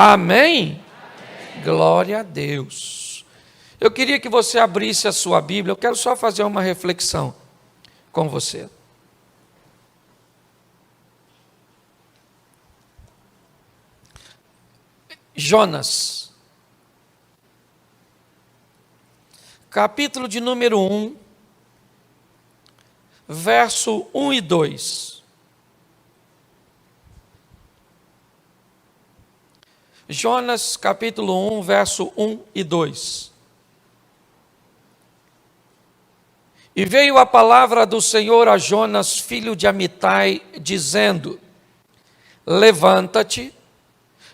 Amém? Glória a Deus. Eu queria que você abrisse a sua Bíblia. Eu quero só fazer uma reflexão com você. Jonas, capítulo de número 1, verso 1 e 2. Jonas, capítulo 1, verso 1 e 2. E veio a palavra do Senhor a Jonas, filho de Amitai, dizendo: Levanta-te,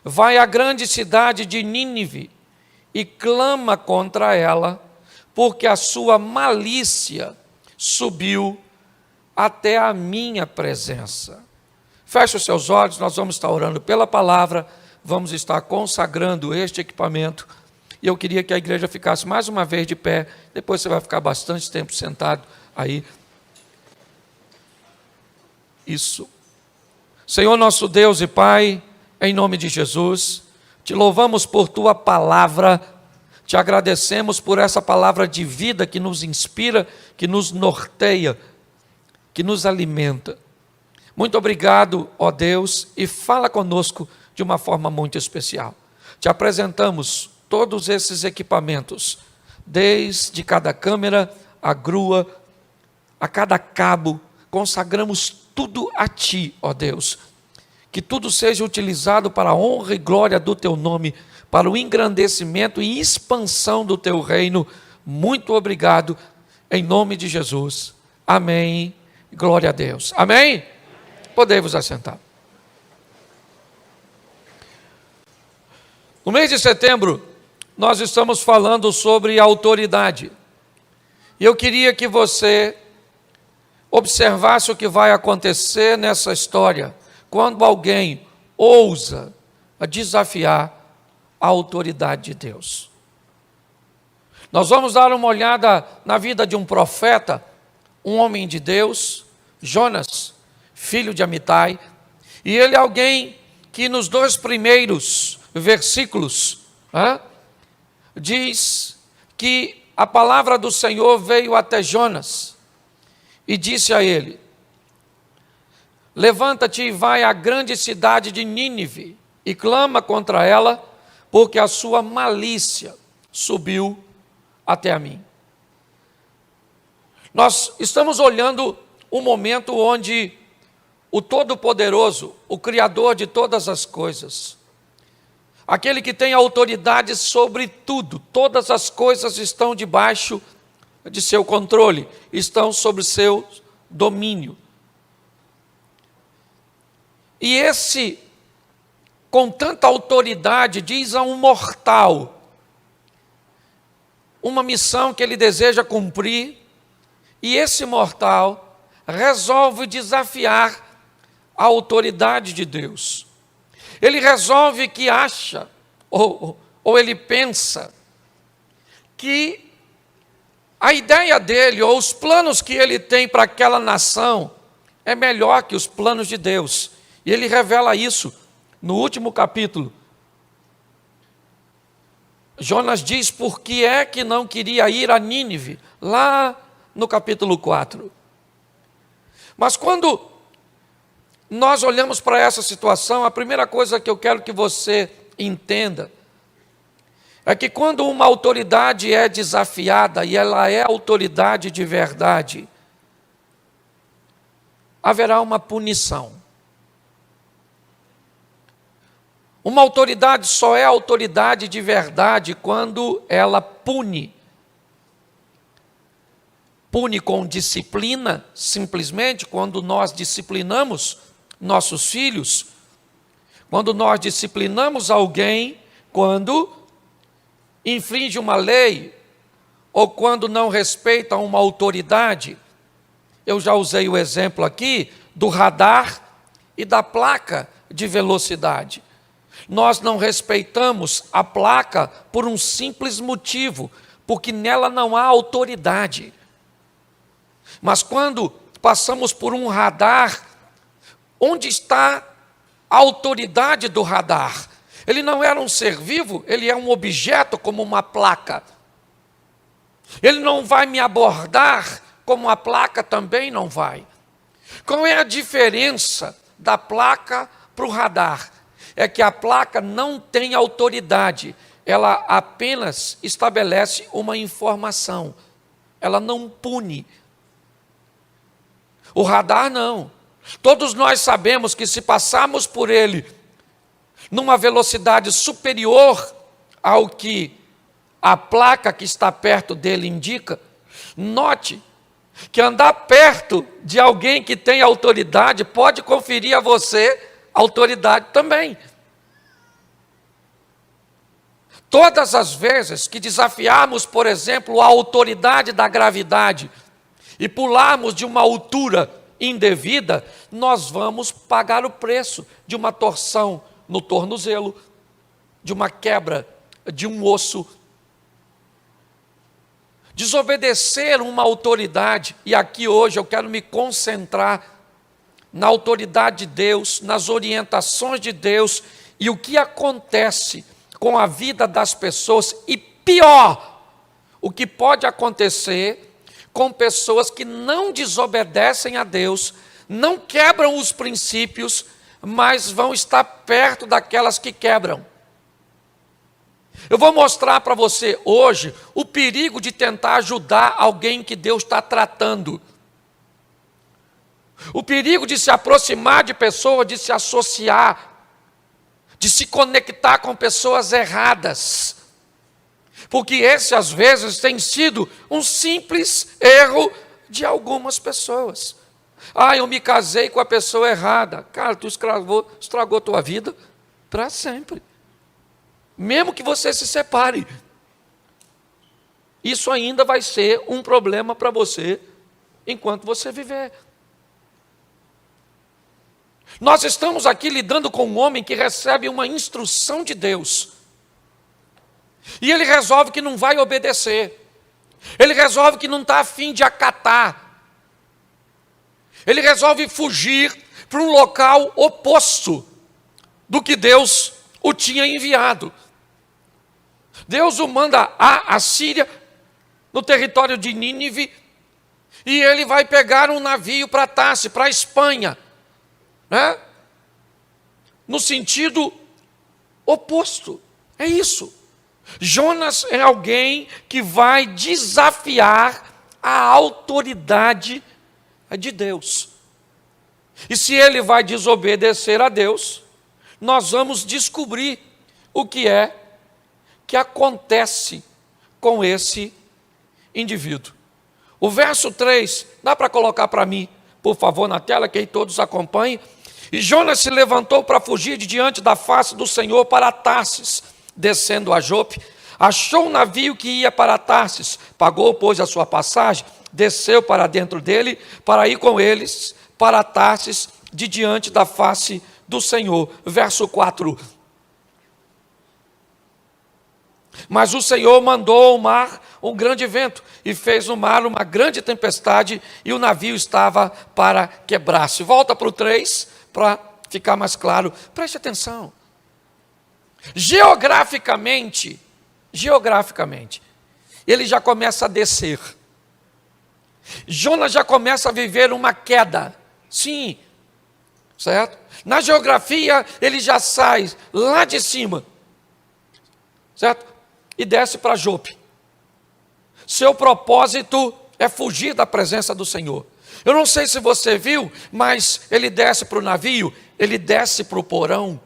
vai à grande cidade de Nínive e clama contra ela, porque a sua malícia subiu até a minha presença. Feche os seus olhos, nós vamos estar orando pela palavra, vamos estar consagrando este equipamento. E eu queria que a igreja ficasse mais uma vez de pé, depois você vai ficar bastante tempo sentado aí. Isso. Senhor nosso Deus e Pai, em nome de Jesus, te louvamos por tua palavra, te agradecemos por essa palavra de vida que nos inspira, que nos norteia, que nos alimenta. Muito obrigado, ó Deus, e fala conosco de uma forma muito especial. Te apresentamos todos esses equipamentos, desde cada câmera, a grua, a cada cabo, consagramos tudo a Ti, ó Deus. Que tudo seja utilizado para a honra e glória do Teu nome, para o engrandecimento e expansão do Teu reino. Muito obrigado, em nome de Jesus. Amém. Glória a Deus. Amém? Podem vos assentar. No mês de setembro, nós estamos falando sobre autoridade. E eu queria que você observasse o que vai acontecer nessa história, quando alguém ousa desafiar a autoridade de Deus. Nós vamos dar uma olhada na vida de um profeta, um homem de Deus, Jonas, filho de Amitai, e ele é alguém que nos 2 primeiros versículos diz que a palavra do Senhor veio até Jonas e disse a ele: Levanta-te e vai à grande cidade de Nínive e clama contra ela, porque a sua malícia subiu até a mim. Nós estamos olhando um momento onde o Todo-Poderoso, o Criador de todas as coisas, aquele que tem autoridade sobre tudo, todas as coisas estão debaixo de seu controle, estão sob seu domínio. E esse, com tanta autoridade, diz a um mortal uma missão que ele deseja cumprir, e esse mortal resolve desafiar a autoridade de Deus. Ele resolve que acha, ou ele pensa, que a ideia dele, ou os planos que ele tem para aquela nação, é melhor que os planos de Deus. E ele revela isso no último capítulo. Jonas diz por que é que não queria ir a Nínive, lá no capítulo 4. Mas quando nós olhamos para essa situação, a primeira coisa que eu quero que você entenda é que quando uma autoridade é desafiada, e ela é autoridade de verdade, haverá uma punição. Uma autoridade só é autoridade de verdade quando ela pune. Pune com disciplina, simplesmente, quando nós disciplinamos nossos filhos, quando nós disciplinamos alguém, quando infringe uma lei, ou quando não respeita uma autoridade. Eu já usei o exemplo aqui do radar e da placa de velocidade. Nós não respeitamos a placa por um simples motivo, porque nela não há autoridade. Mas quando passamos por um radar, onde está a autoridade do radar? Ele não era um ser vivo, ele é um objeto como uma placa. Ele não vai me abordar como a placa também não vai. Qual é a diferença da placa para o radar? É que a placa não tem autoridade, ela apenas estabelece uma informação, ela não pune. O radar não. Todos nós sabemos que se passarmos por ele numa velocidade superior ao que a placa que está perto dele indica, note que andar perto de alguém que tem autoridade pode conferir a você autoridade também. Todas as vezes que desafiarmos, por exemplo, a autoridade da gravidade e pularmos de uma altura indevida, nós vamos pagar o preço de uma torção no tornozelo, de uma quebra de um osso. Desobedecer uma autoridade, e aqui hoje eu quero me concentrar na autoridade de Deus, nas orientações de Deus e o que acontece com a vida das pessoas, e pior, o que pode acontecer com pessoas que não desobedecem a Deus, não quebram os princípios, mas vão estar perto daquelas que quebram. Eu vou mostrar para você hoje o perigo de tentar ajudar alguém que Deus está tratando. O perigo de se aproximar de pessoas, de se associar, de se conectar com pessoas erradas. Porque esse, às vezes, tem sido um simples erro de algumas pessoas. Ah, eu me casei com a pessoa errada. Cara, tu estragou tua vida para sempre. Mesmo que você se separe. Isso ainda vai ser um problema para você enquanto você viver. Nós estamos aqui lidando com um homem que recebe uma instrução de Deus. E ele resolve que não vai obedecer. Ele resolve que não está a fim de acatar. Ele resolve fugir para um local oposto do que Deus o tinha enviado. Deus o manda à Síria, no território de Nínive, e ele vai pegar um navio para Tarsis, para a Espanha, né? No sentido oposto. É isso. Jonas é alguém que vai desafiar a autoridade de Deus. E se ele vai desobedecer a Deus, nós vamos descobrir o que é que acontece com esse indivíduo. O verso 3, dá para colocar para mim, por favor, na tela, que aí todos acompanhem. E Jonas se levantou para fugir de diante da face do Senhor para Tarsis, descendo a Jope, achou um navio que ia para Tarsis, pagou, pois, a sua passagem, desceu para dentro dele, para ir com eles para Tarsis, de diante da face do Senhor. Verso 4. Mas o Senhor mandou ao mar um grande vento, e fez no mar uma grande tempestade, e o navio estava para quebrar-se. Volta para o 3, para ficar mais claro. Preste atenção. Geograficamente, ele já começa a descer. Jonas já começa a viver uma queda. Sim, certo? Na geografia, ele já sai lá de cima, certo? E desce para Jope. Seu propósito é fugir da presença do Senhor. Eu não sei se você viu, mas ele desce para o navio, ele desce para o porão.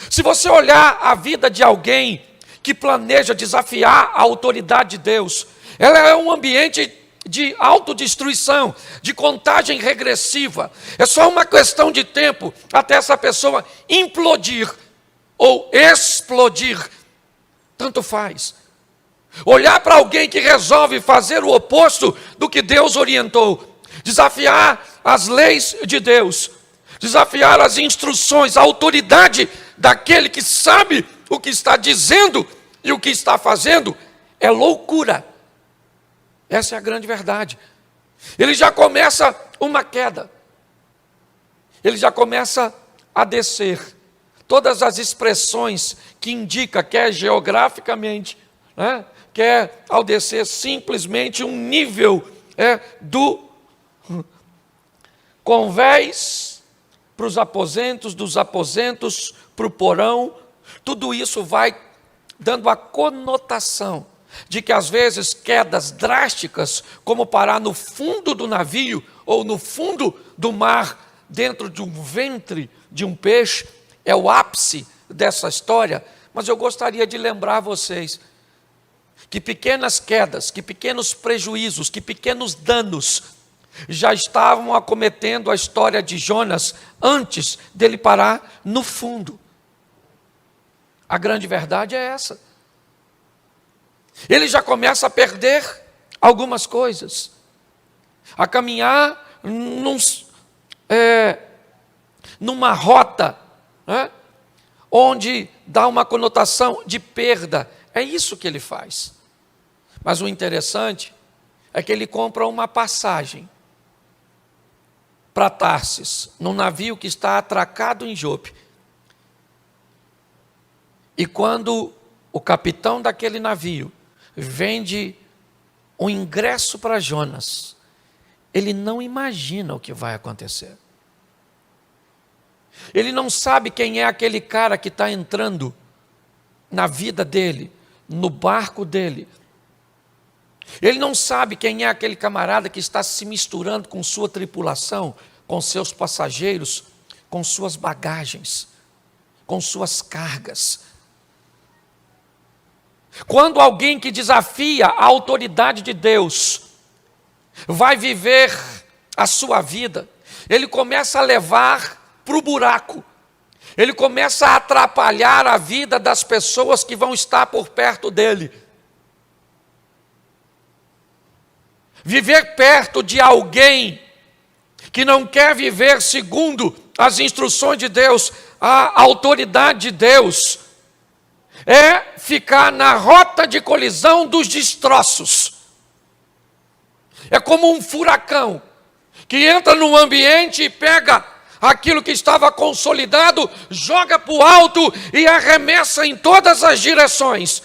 Se você olhar a vida de alguém que planeja desafiar a autoridade de Deus, ela é um ambiente de autodestruição, de contagem regressiva. É só uma questão de tempo até essa pessoa implodir ou explodir. Tanto faz. Olhar para alguém que resolve fazer o oposto do que Deus orientou, desafiar as leis de Deus, desafiar as instruções, a autoridade daquele que sabe o que está dizendo e o que está fazendo, é loucura. Essa é a grande verdade. Ele já começa uma queda. Ele já começa a descer. todas as expressões que indica, quer geograficamente, né, quer ao descer simplesmente um nível do convés para os aposentos, dos aposentos para o porão, tudo isso vai dando a conotação de que às vezes quedas drásticas, como parar no fundo do navio ou no fundo do mar, dentro de um ventre de um peixe, é o ápice dessa história. Mas eu gostaria de lembrar vocês que pequenas quedas, que pequenos prejuízos, que pequenos danos já estavam acometendo a história de Jonas antes dele parar no fundo. A grande verdade é essa. Ele já começa a perder algumas coisas, a caminhar numa rota, né, onde dá uma conotação de perda. É isso que ele faz. Mas o interessante é que ele compra uma passagem para Tarsis, num navio que está atracado em Jope. E quando o capitão daquele navio vende um ingresso para Jonas, ele não imagina o que vai acontecer. Ele não sabe quem é aquele cara que está entrando na vida dele, no barco dele. Ele não sabe quem é aquele camarada que está se misturando com sua tripulação, com seus passageiros, com suas bagagens, com suas cargas. Quando alguém que desafia a autoridade de Deus vai viver a sua vida, ele começa a levar para o buraco, ele começa a atrapalhar a vida das pessoas que vão estar por perto dele. Viver perto de alguém que não quer viver segundo as instruções de Deus, a autoridade de Deus, é ficar na rota de colisão dos destroços. É como um furacão que entra num ambiente e pega aquilo que estava consolidado, joga para o alto e arremessa em todas as direções.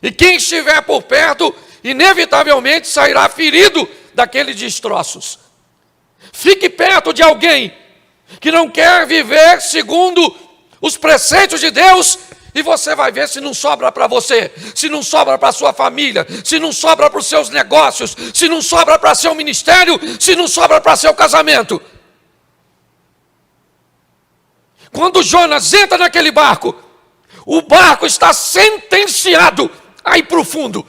E quem estiver por perto, inevitavelmente sairá ferido daqueles destroços. Fique perto de alguém que não quer viver segundo os preceitos de Deus, e você vai ver se não sobra para você, se não sobra para sua família, se não sobra para os seus negócios, se não sobra para seu ministério, se não sobra para seu casamento. Quando Jonas entra naquele barco, o barco está sentenciado a ir para o fundo.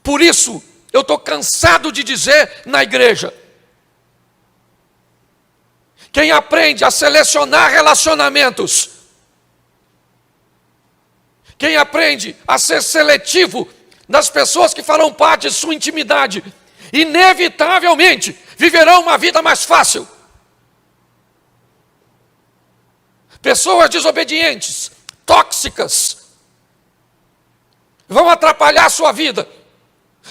Por isso, eu estou cansado de dizer na igreja: quem aprende a selecionar relacionamentos, quem aprende a ser seletivo nas pessoas que farão parte de sua intimidade, inevitavelmente viverão uma vida mais fácil. Pessoas desobedientes, tóxicas, vão atrapalhar a sua vida.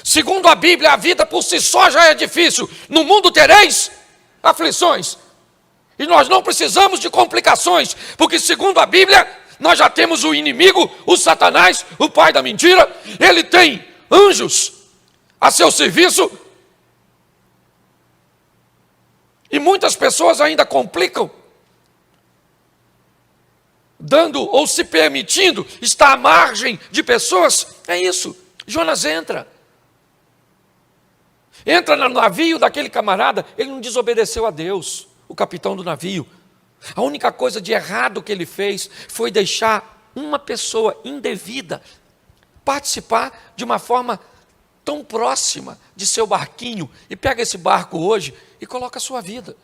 Segundo a Bíblia, a vida por si só já é difícil. No mundo tereis aflições. E nós não precisamos de complicações, porque segundo a Bíblia, nós já temos o inimigo, o Satanás, o pai da mentira. Ele tem anjos a seu serviço. E muitas pessoas ainda complicam, dando ou se permitindo estar à margem de pessoas. É isso. Jonas entra no navio daquele camarada. Ele não desobedeceu a Deus, o capitão do navio. A única coisa de errado que ele fez foi deixar uma pessoa indevida participar de uma forma tão próxima de seu barquinho. E pega esse barco hoje e coloca a sua vida,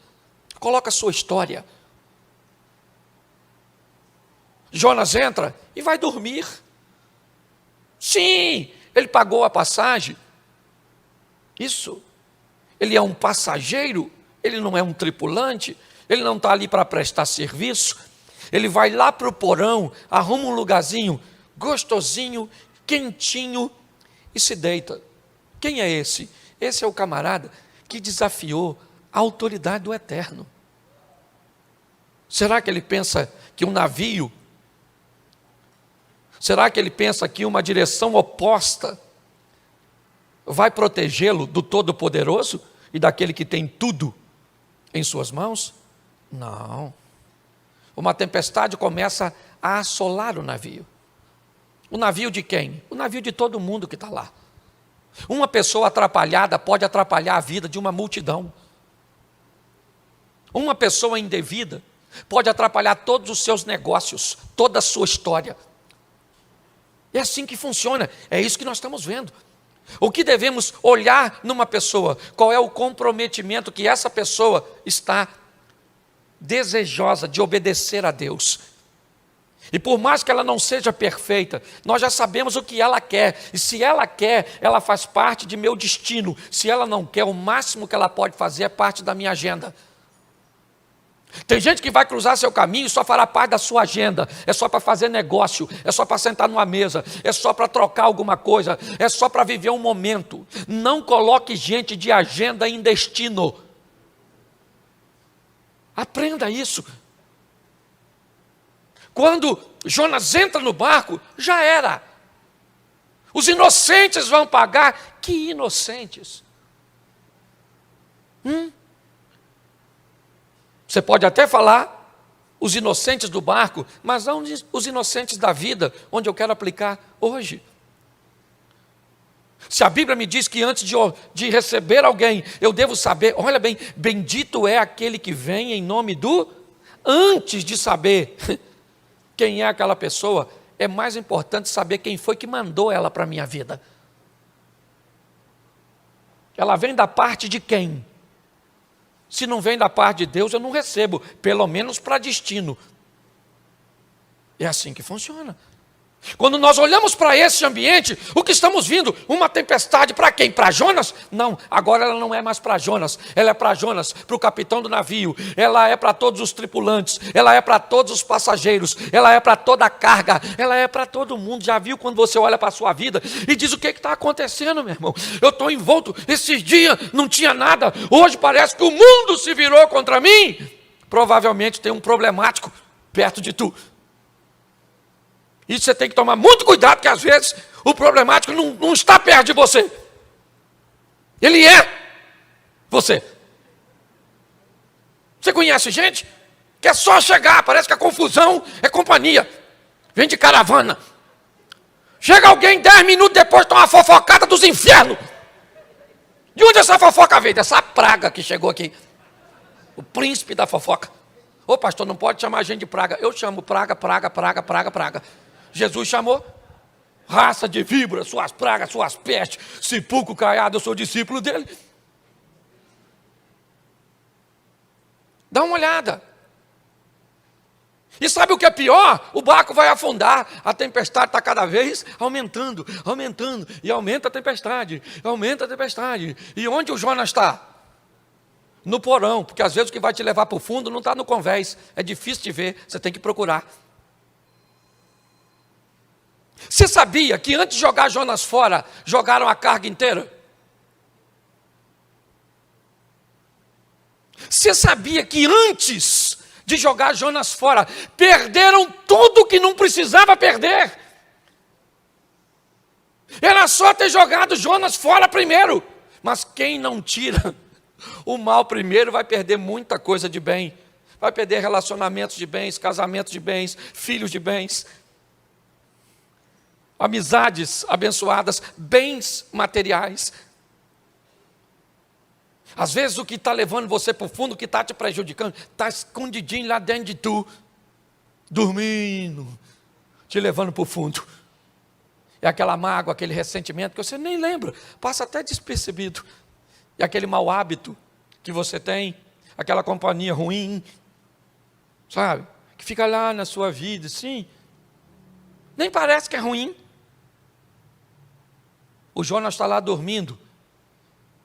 coloca a sua história. Jonas entra e vai dormir. Sim, ele pagou a passagem. Isso. Ele é um passageiro, ele não é um tripulante, ele não está ali para prestar serviço. Ele vai lá para o porão, arruma um lugarzinho gostosinho, quentinho e se deita. Quem é esse? Esse é o camarada que desafiou a autoridade do Eterno. Será que ele pensa que um navio, será que ele pensa que uma direção oposta vai protegê-lo do Todo-Poderoso e daquele que tem tudo em suas mãos? Não. Uma tempestade começa a assolar o navio. O navio de quem? O navio de todo mundo que está lá. Uma pessoa atrapalhada pode atrapalhar a vida de uma multidão. Uma pessoa indevida pode atrapalhar todos os seus negócios, toda a sua história. É assim que funciona, é isso que nós estamos vendo. O que devemos olhar numa pessoa? Qual é o comprometimento que essa pessoa está desejosa de obedecer a Deus? E por mais que ela não seja perfeita, nós já sabemos o que ela quer. E se ela quer, ela faz parte de meu destino. Se ela não quer, o máximo que ela pode fazer é parte da minha agenda. Tem gente que vai cruzar seu caminho e só fará parte da sua agenda. É só para fazer negócio, é só para sentar numa mesa, é só para trocar alguma coisa, é só para viver um momento. Não coloque gente de agenda em destino. Aprenda isso. Quando Jonas entra no barco, já era. Os inocentes vão pagar. Que inocentes? Você pode até falar os inocentes do barco, mas não os inocentes da vida, onde eu quero aplicar hoje. Se a Bíblia me diz que antes de receber alguém, eu devo saber, olha bem, bendito é aquele que vem em nome do... Antes de saber quem é aquela pessoa, é mais importante saber quem foi que mandou ela para a minha vida. Ela vem da parte de quem? Se não vem da parte de Deus, eu não recebo, pelo menos para destino. É assim que funciona. Quando nós olhamos para esse ambiente, o que estamos vendo? Uma tempestade para quem? Para Jonas? Não, agora ela não é mais para Jonas. Ela é para Jonas, para o capitão do navio. Ela é para todos os tripulantes. Ela é para todos os passageiros. Ela é para toda a carga. Ela é para todo mundo. Já viu quando você olha para a sua vida e diz o que está acontecendo, meu irmão? Eu estou envolto. Esses dias não tinha nada. Hoje parece que o mundo se virou contra mim. Provavelmente tem um problemático perto de tu. E você tem que tomar muito cuidado, porque às vezes o problemático não está perto de você. Ele é você. Você conhece gente que é só chegar, parece que a confusão é companhia. Vem de caravana. Chega alguém 10 minutos depois, toma uma fofocada dos infernos. De onde essa fofoca veio? Dessa praga que chegou aqui. O príncipe da fofoca. Ô pastor, não pode chamar a gente de praga. Eu chamo praga. Jesus chamou raça de víboras, suas pragas, suas pestes, sepulcro caiado, eu sou discípulo dele. Dá uma olhada. E sabe o que é pior? O barco vai afundar, a tempestade está cada vez aumentando, e aumenta a tempestade. E onde o Jonas está? No porão, porque às vezes o que vai te levar para o fundo não está no convés, é difícil de ver, você tem que procurar. Você sabia que antes de jogar Jonas fora, jogaram a carga inteira? Você sabia que antes de jogar Jonas fora, perderam tudo que não precisava perder? Era só ter jogado Jonas fora primeiro. Mas quem não tira o mal primeiro vai perder muita coisa de bem. Vai perder relacionamentos de bens, casamentos de bens, filhos de bens, amizades abençoadas, bens materiais. Às vezes o que está levando você para o fundo, o que está te prejudicando, está escondidinho lá dentro de tu, dormindo, te levando para o fundo. É aquela mágoa, aquele ressentimento que você nem lembra, passa até despercebido. E aquele mau hábito que você tem, aquela companhia ruim, sabe? Que fica lá na sua vida, assim, nem parece que é ruim. O Jonas está lá dormindo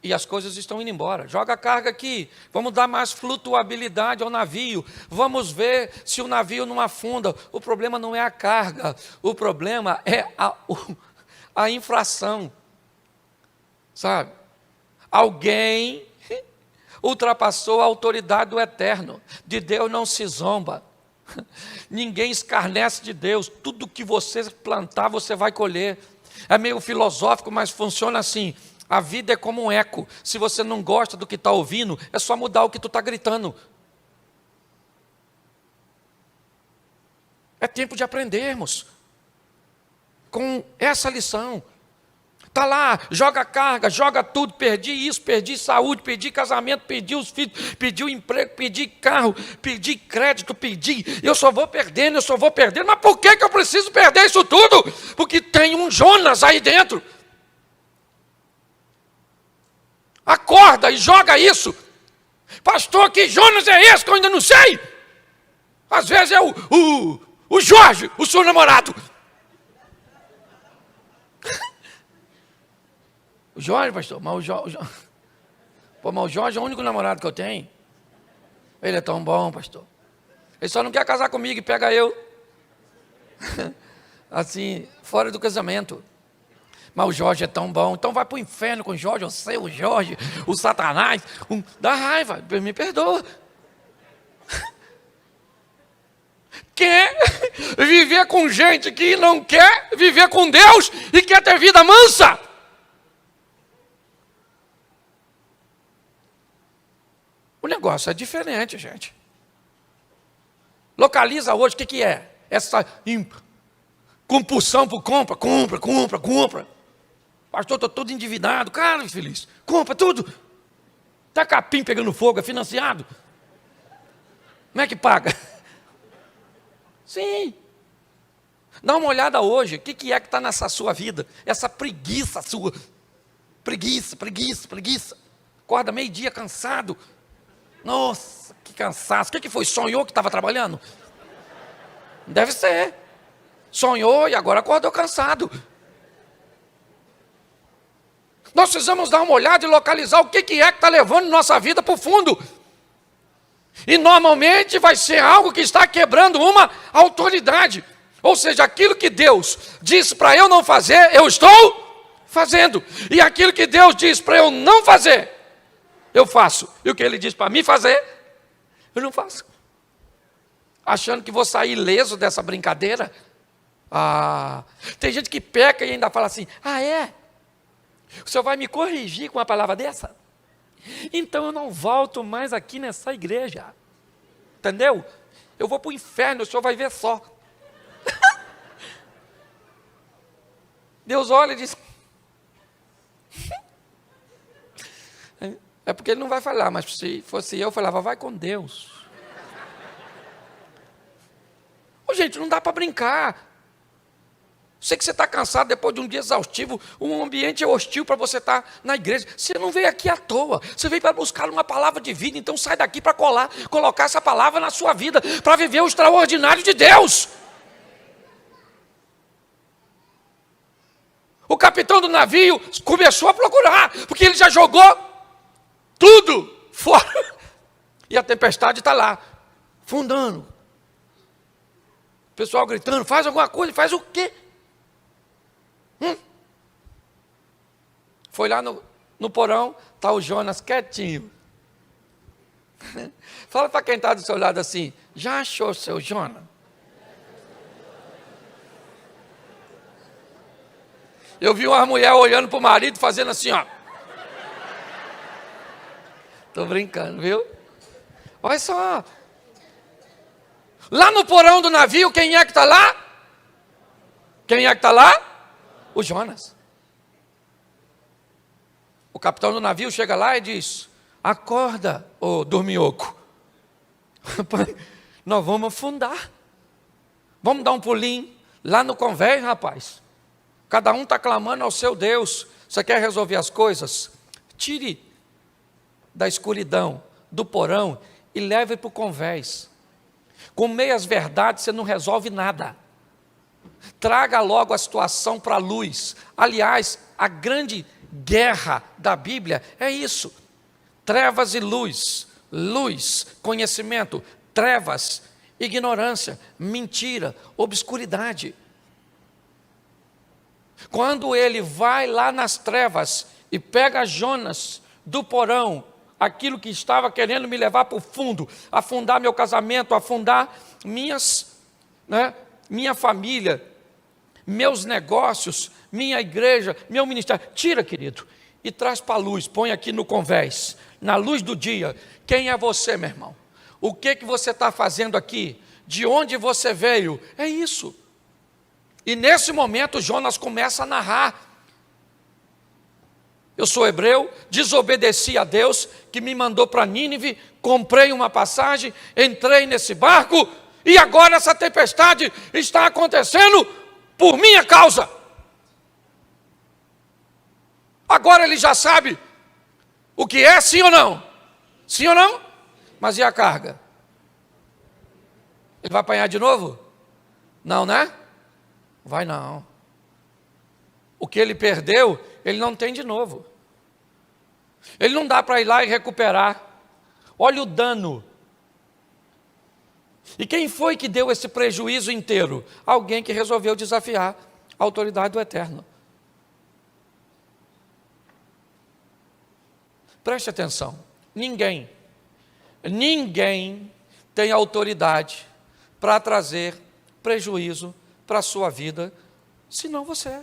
e as coisas estão indo embora. Joga a carga aqui, vamos dar mais flutuabilidade ao navio, vamos ver se o navio não afunda. O problema não é a carga, o problema é a infração, sabe? Alguém ultrapassou a autoridade do eterno. De Deus não se zomba. Ninguém escarnece de Deus. Tudo que você plantar, você vai colher. É meio filosófico, mas funciona assim. A vida é como um eco. Se você não gosta do que está ouvindo, é só mudar o que tu está gritando. É tempo de aprendermos com essa lição. Está lá, joga carga, joga tudo, perdi isso, perdi saúde, perdi casamento, perdi os filhos, perdi o emprego, perdi carro, perdi crédito, eu só vou perdendo, mas por que eu preciso perder isso tudo? Porque tem um Jonas aí dentro. Acorda e joga isso. Pastor, que Jonas é esse que eu ainda não sei? Às vezes é o Jorge, o seu namorado. O Jorge, pastor, mas o Jorge... Pô, mas o Jorge é o único namorado que eu tenho. Ele é tão bom, pastor. Ele só não quer casar comigo e pega eu. Assim, fora do casamento. Mas o Jorge é tão bom. Então vai para o inferno com o Jorge, eu sei, o Jorge, o Satanás. Dá raiva, me perdoa. Quer viver com gente que não quer viver com Deus e quer ter vida mansa. O negócio é diferente, gente. Localiza hoje o que é? Essa compulsão por compra. Pastor, estou todo endividado. Cara, infeliz, compra tudo. Está capim pegando fogo, é financiado. Como é que paga? Sim. Dá uma olhada hoje, o que é que está nessa sua vida? Essa preguiça sua. Preguiça. Acorda meio-dia cansado. Nossa, que cansaço. O que foi? Sonhou que estava trabalhando? Deve ser. Sonhou e agora acordou cansado. Nós precisamos dar uma olhada e localizar o que é que está levando nossa vida para o fundo. E normalmente vai ser algo que está quebrando uma autoridade. Ou seja, aquilo que Deus disse para eu não fazer, eu estou fazendo. E aquilo que Deus diz para eu não fazer, eu faço. E o que Ele diz para mim fazer, eu não faço. Achando que vou sair ileso dessa brincadeira. Tem gente que peca e ainda fala assim, é? O senhor vai me corrigir com uma palavra dessa? Então eu não volto mais aqui nessa igreja. Entendeu? Eu vou para o inferno, o senhor vai ver só. Deus olha e diz... É porque ele não vai falar, mas se fosse eu falava, vai com Deus. Gente, não dá para brincar. Sei que você está cansado depois de um dia exaustivo, um ambiente hostil para você estar na igreja. Você não veio aqui à toa, você veio para buscar uma palavra de vida, então sai daqui para colocar essa palavra na sua vida, para viver o extraordinário de Deus. O capitão do navio começou a procurar, porque ele já jogou tudo fora. E a tempestade está lá, fundando. O pessoal gritando, faz alguma coisa, faz o quê? Foi lá no porão, está o Jonas quietinho. Fala para quem está do seu lado assim, já achou seu Jonas? Eu vi uma mulher olhando para o marido fazendo assim, ó. Estou brincando, viu? Olha só. Lá no porão do navio, quem é que está lá? Quem é que está lá? O Jonas. O capitão do navio chega lá e diz, acorda, ô dorminhoco. Rapaz, nós vamos afundar. Vamos dar um pulinho lá no convés, rapaz. Cada um está clamando ao seu Deus. Você quer resolver as coisas? Tire da escuridão, do porão e leve para o convés. Com meias verdades você não resolve nada. Traga logo a situação para a luz. Aliás, a grande guerra da Bíblia é isso. Trevas e luz. Luz, conhecimento. Trevas, ignorância. Mentira, obscuridade. Quando ele vai lá nas trevas e pega Jonas do porão aquilo que estava querendo me levar para o fundo, afundar meu casamento, afundar minha família, meus negócios, minha igreja, meu ministério. Tira, querido, e traz para a luz, põe aqui no convés, na luz do dia. Quem é você, meu irmão? O que você está fazendo aqui? De onde você veio? É isso. E nesse momento Jonas começa a narrar. Eu sou hebreu, desobedeci a Deus, que me mandou para Nínive, comprei uma passagem, entrei nesse barco, e agora essa tempestade está acontecendo por minha causa. Agora ele já sabe o que é, sim ou não? Sim ou não? Mas e a carga? Ele vai apanhar de novo? Não, né? Vai não. O que ele perdeu, ele não tem de novo. Ele não dá para ir lá e recuperar. Olha o dano. E quem foi que deu esse prejuízo inteiro? Alguém que resolveu desafiar a autoridade do Eterno. Preste atenção. Ninguém tem autoridade para trazer prejuízo para a sua vida, senão você.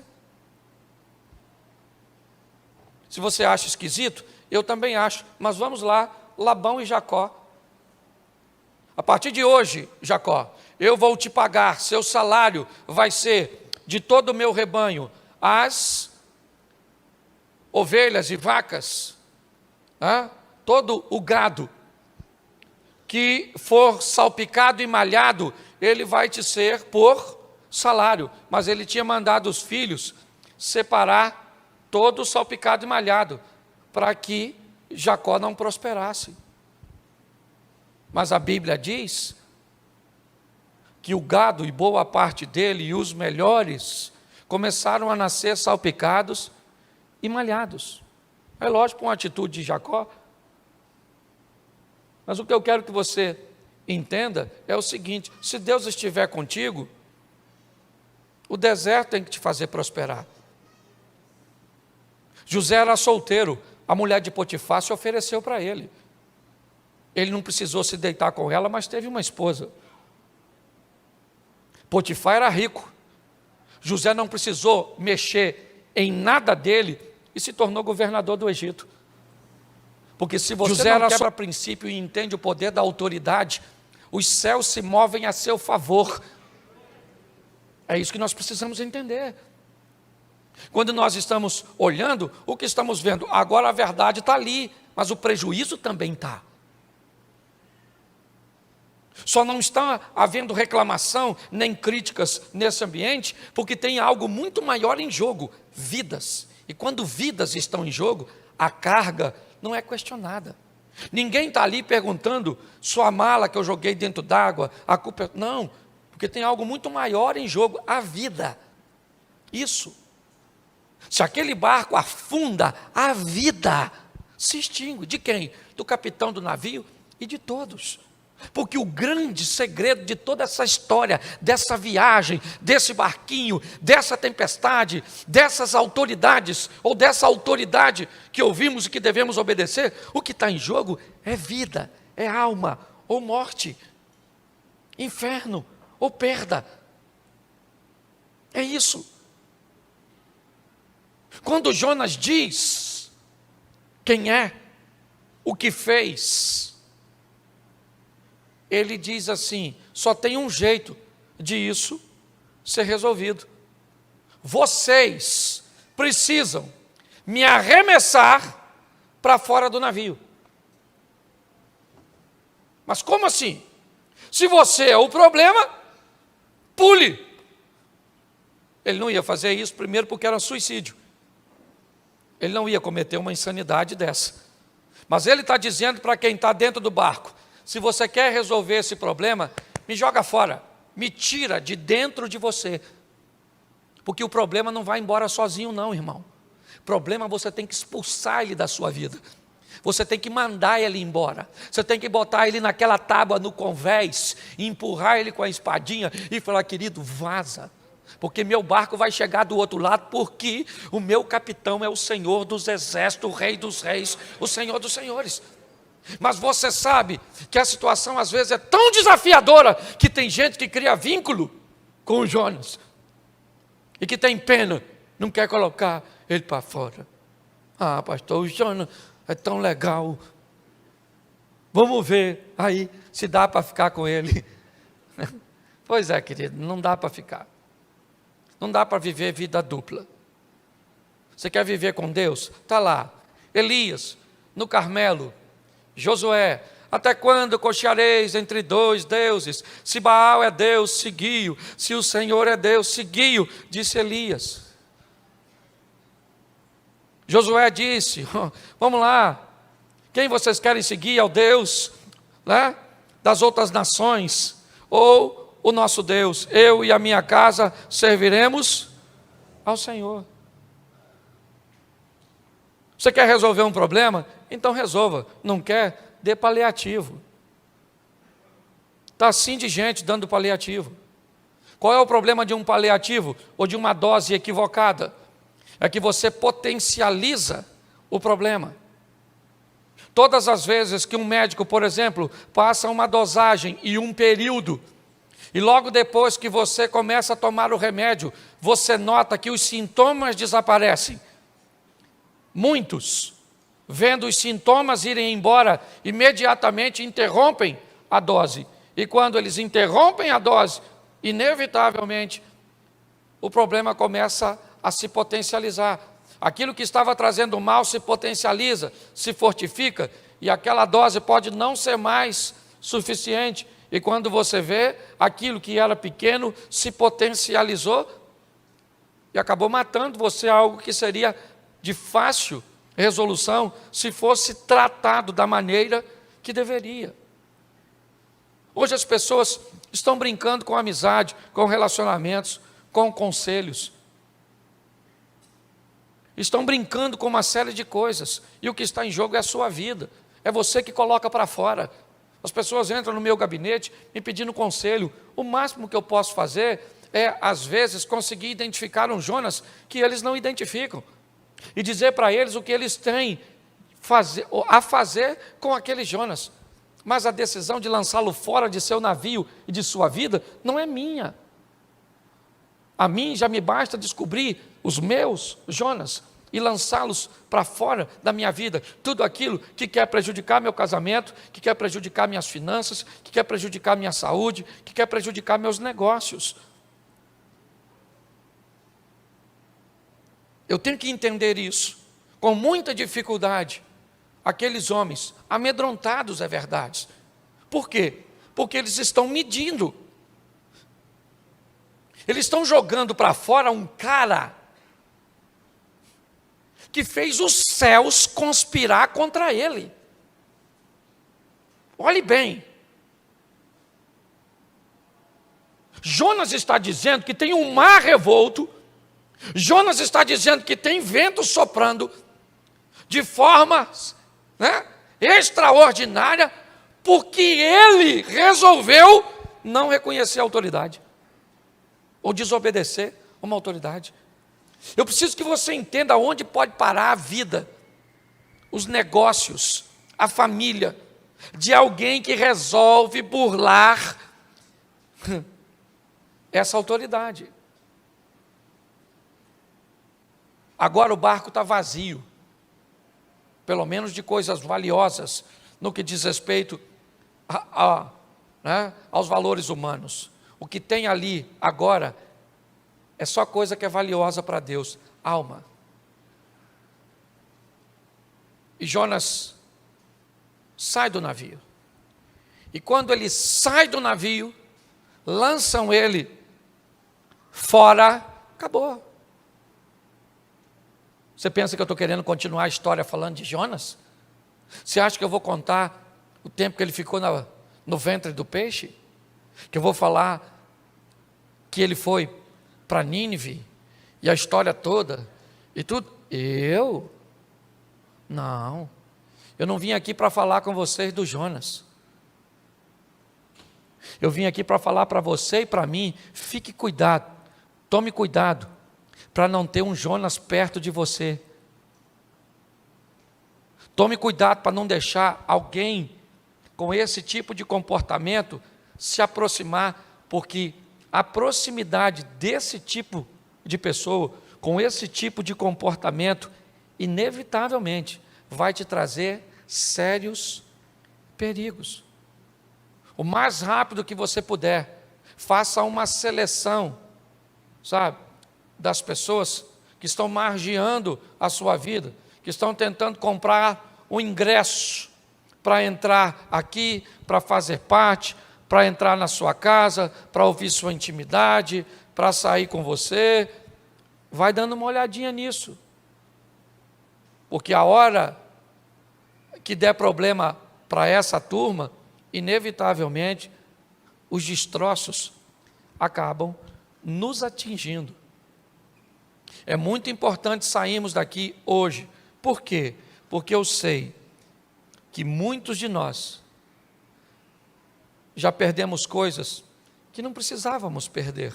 Se você acha esquisito, eu também acho, mas vamos lá, Labão e Jacó. A partir de hoje, Jacó, eu vou te pagar, seu salário vai ser de todo o meu rebanho, as ovelhas e vacas, todo o gado que for salpicado e malhado, ele vai te ser por salário. Mas ele tinha mandado os filhos separar todo o salpicado e malhado, para que Jacó não prosperasse. Mas a Bíblia diz que o gado e boa parte dele, e os melhores, começaram a nascer salpicados e malhados. É lógico, uma atitude de Jacó. Mas o que eu quero que você entenda é o seguinte: se Deus estiver contigo, o deserto tem que te fazer prosperar. José era solteiro, a mulher de Potifar se ofereceu para ele. Ele não precisou se deitar com ela, mas teve uma esposa. Potifar era rico. José não precisou mexer em nada dele e se tornou governador do Egito. Porque se você José não quebra princípio e entende o poder da autoridade, os céus se movem a seu favor. É isso que nós precisamos entender. Quando nós estamos olhando, o que estamos vendo? Agora a verdade está ali, mas o prejuízo também está. Só não está havendo reclamação nem críticas nesse ambiente, porque tem algo muito maior em jogo: vidas. E quando vidas estão em jogo, a carga não é questionada. Ninguém está ali perguntando: sua mala que eu joguei dentro d'água, a culpa é... Não, porque tem algo muito maior em jogo: a vida. Isso. Se aquele barco afunda, a vida se extingue. De quem? Do capitão do navio e de todos. Porque o grande segredo de toda essa história, dessa viagem, desse barquinho, dessa tempestade, dessas autoridades, ou dessa autoridade que ouvimos e que devemos obedecer, o que está em jogo é vida, é alma ou morte, inferno ou perda. É isso. Quando Jonas diz quem é, o que fez, ele diz assim: só tem um jeito de isso ser resolvido. Vocês precisam me arremessar para fora do navio. Mas como assim? Se você é o problema, pule. Ele não ia fazer isso, primeiro porque era suicídio. Ele não ia cometer uma insanidade dessa. Mas ele está dizendo para quem está dentro do barco: se você quer resolver esse problema, me joga fora, me tira de dentro de você. Porque o problema não vai embora sozinho não, irmão. O problema você tem que expulsar ele da sua vida. Você tem que mandar ele embora. Você tem que botar ele naquela tábua no convés, e empurrar ele com a espadinha e falar: querido, vaza. Porque meu barco vai chegar do outro lado, porque o meu capitão é o Senhor dos exércitos, o Rei dos reis, o Senhor dos senhores. Mas você sabe que a situação às vezes é tão desafiadora que tem gente que cria vínculo com o Jonas e que tem pena, não quer colocar ele para fora. Ah, pastor, o Jonas é tão legal. Vamos ver aí se dá para ficar com ele. Pois é, querido, não dá para ficar. Não dá para viver vida dupla. Você quer viver com Deus? Está lá. Elias, no Carmelo. Josué, até quando cocheareis entre dois deuses? Se Baal é Deus, seguiu. Se o Senhor é Deus, seguiu, disse Elias. Josué disse, vamos lá, quem vocês querem seguir? É o Deus, né, das outras nações, ou o nosso Deus? Eu e a minha casa serviremos ao Senhor. Você quer resolver um problema? Então resolva. Não quer? Dê paliativo. Está assim de gente dando paliativo. Qual é o problema de um paliativo ou de uma dose equivocada? É que você potencializa o problema. Todas as vezes que um médico, por exemplo, passa uma dosagem e um período, e logo depois que você começa a tomar o remédio, você nota que os sintomas desaparecem. Muitos, vendo os sintomas irem embora, imediatamente interrompem a dose. E quando eles interrompem a dose, inevitavelmente, o problema começa a se potencializar. Aquilo que estava trazendo mal se potencializa, se fortifica, e aquela dose pode não ser mais suficiente. E quando você vê, aquilo que era pequeno se potencializou e acabou matando você, algo que seria de fácil resolução se fosse tratado da maneira que deveria. Hoje as pessoas estão brincando com amizade, com relacionamentos, com conselhos. Estão brincando com uma série de coisas, e o que está em jogo é a sua vida, é você que coloca para fora. As pessoas entram no meu gabinete me pedindo conselho. O máximo que eu posso fazer é, às vezes, conseguir identificar um Jonas que eles não identificam, e dizer para eles o que eles têm a fazer com aquele Jonas. Mas a decisão de lançá-lo fora de seu navio e de sua vida não é minha. A mim já me basta descobrir os meus Jonas e lançá-los para fora da minha vida. Tudo aquilo que quer prejudicar meu casamento, que quer prejudicar minhas finanças, que quer prejudicar minha saúde, que quer prejudicar meus negócios. Eu tenho que entender isso. Com muita dificuldade, aqueles homens, amedrontados é verdade. Por quê? Porque eles estão medindo. Eles estão jogando para fora um cara que fez os céus conspirar contra ele. Olhe bem. Jonas está dizendo que tem um mar revolto. Jonas está dizendo que tem vento soprando de forma, extraordinária, porque ele resolveu não reconhecer a autoridade, ou desobedecer uma autoridade. Eu preciso que você entenda onde pode parar a vida, os negócios, a família, de alguém que resolve burlar essa autoridade. Agora o barco está vazio, pelo menos de coisas valiosas, no que diz respeito aos valores humanos. O que tem ali agora é só coisa que é valiosa para Deus, alma. E Jonas sai do navio. E quando ele sai do navio, lançam ele fora, acabou. Você pensa que eu estou querendo continuar a história falando de Jonas? Você acha que eu vou contar o tempo que ele ficou no ventre do peixe? Que eu vou falar que ele foi para Nínive e a história toda e tudo? Não, eu não vim aqui para falar com vocês do Jonas. Eu vim aqui para falar para você e para mim, fique cuidado, tome cuidado, para não ter um Jonas perto de você. Tome cuidado para não deixar alguém com esse tipo de comportamento se aproximar, porque a proximidade desse tipo de pessoa, com esse tipo de comportamento, inevitavelmente vai te trazer sérios perigos. O mais rápido que você puder, faça uma seleção, sabe, das pessoas que estão margeando a sua vida, que estão tentando comprar um ingresso para entrar aqui, para fazer parte, para entrar na sua casa, para ouvir sua intimidade, para sair com você. Vai dando uma olhadinha nisso. Porque a hora que der problema para essa turma, inevitavelmente, os destroços acabam nos atingindo. É muito importante sairmos daqui hoje. Por quê? Porque eu sei que muitos de nós já perdemos coisas que não precisávamos perder.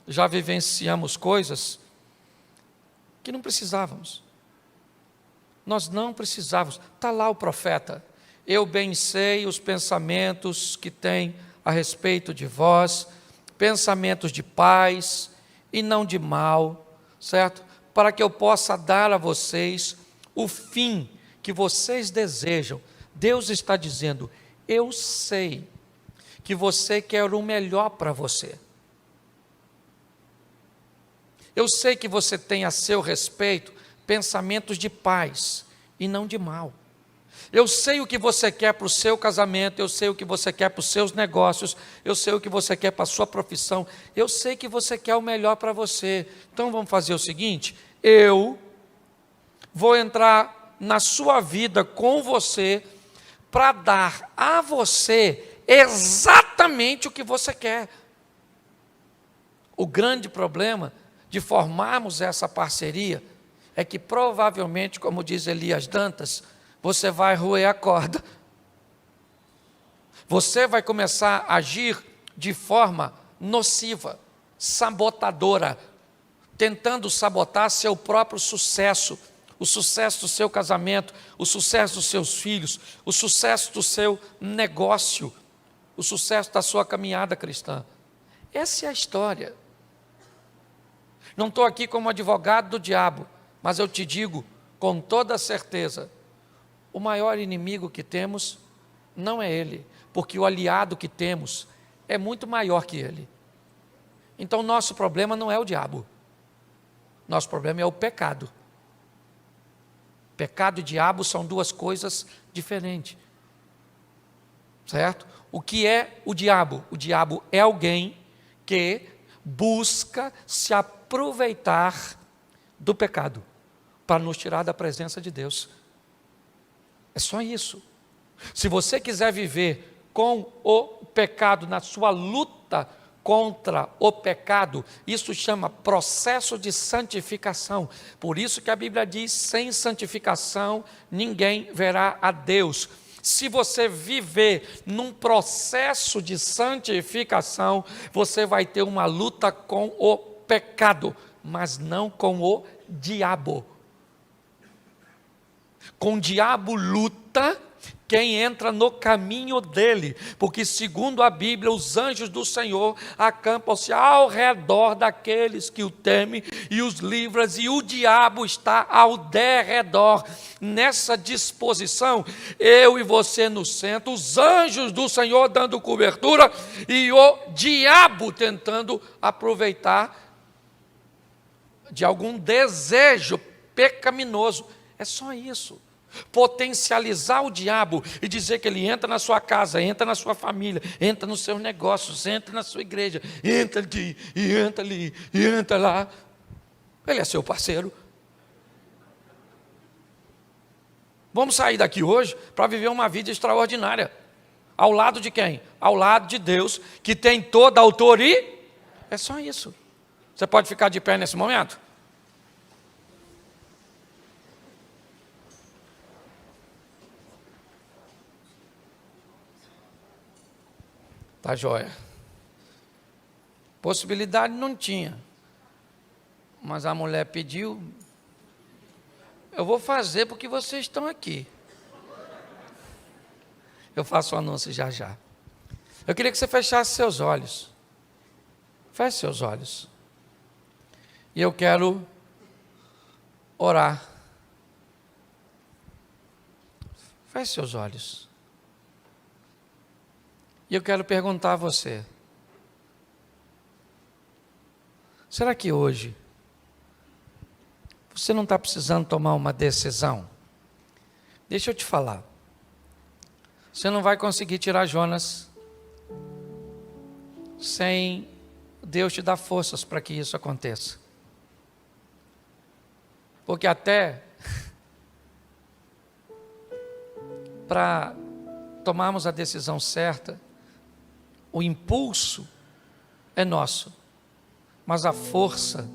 Já vivenciamos coisas que não precisávamos. Nós não precisávamos. Está lá o profeta. Eu bem sei os pensamentos que tem a respeito de vós, pensamentos de paz e não de mal, certo? Para que eu possa dar a vocês o fim que vocês desejam. Deus está dizendo, eu sei que você quer o melhor para você. Eu sei que você tem a seu respeito pensamentos de paz e não de mal. Eu sei o que você quer para o seu casamento, eu sei o que você quer para os seus negócios, eu sei o que você quer para a sua profissão, eu sei que você quer o melhor para você. Então vamos fazer o seguinte, eu vou entrar na sua vida com você para dar a você exatamente o que você quer. O grande problema de formarmos essa parceria é que provavelmente, como diz Elias Dantas, você vai roer a corda. Você vai começar a agir de forma nociva, sabotadora, tentando sabotar seu próprio sucesso, o sucesso do seu casamento, o sucesso dos seus filhos, o sucesso do seu negócio, o sucesso da sua caminhada cristã. Essa é a história. Não estou aqui como advogado do diabo, mas eu te digo com toda certeza, o maior inimigo que temos não é ele, porque o aliado que temos é muito maior que ele. Então nosso problema não é o diabo, nosso problema é o pecado. Pecado e diabo são duas coisas diferentes, certo? O que é o diabo? O diabo é alguém que busca se aproveitar do pecado para nos tirar da presença de Deus. É só isso. Se você quiser viver com o pecado na sua luta contra o pecado, isso chama processo de santificação. Por isso que a Bíblia diz, sem santificação ninguém verá a Deus. Se você viver num processo de santificação, você vai ter uma luta com o pecado, mas não com o diabo. Com o diabo luta quem entra no caminho dele, porque segundo a Bíblia, os anjos do Senhor acampam-se ao redor daqueles que o temem e os livram, e o diabo está ao derredor. Nessa disposição, eu e você no centro, os anjos do Senhor dando cobertura e o diabo tentando aproveitar de algum desejo pecaminoso. É só isso. Potencializar o diabo e dizer que ele entra na sua casa, entra na sua família, entra nos seus negócios, entra na sua igreja, entra aqui, e entra ali, e entra lá. Ele é seu parceiro. Vamos sair daqui hoje para viver uma vida extraordinária. Ao lado de quem? Ao lado de Deus, que tem toda a autoridade. É só isso. Você pode ficar de pé nesse momento? Tá joia. Possibilidade não tinha. Mas a mulher pediu. Eu vou fazer porque vocês estão aqui. Eu faço o anúncio já já. Eu queria que você fechasse seus olhos. Feche seus olhos. E eu quero orar. Feche seus olhos. E eu quero perguntar a você: será que hoje você não está precisando tomar uma decisão? Deixa eu te falar. Você não vai conseguir tirar Jonas sem Deus te dar forças para que isso aconteça. Porque até para tomarmos a decisão certa, o impulso é nosso, mas a força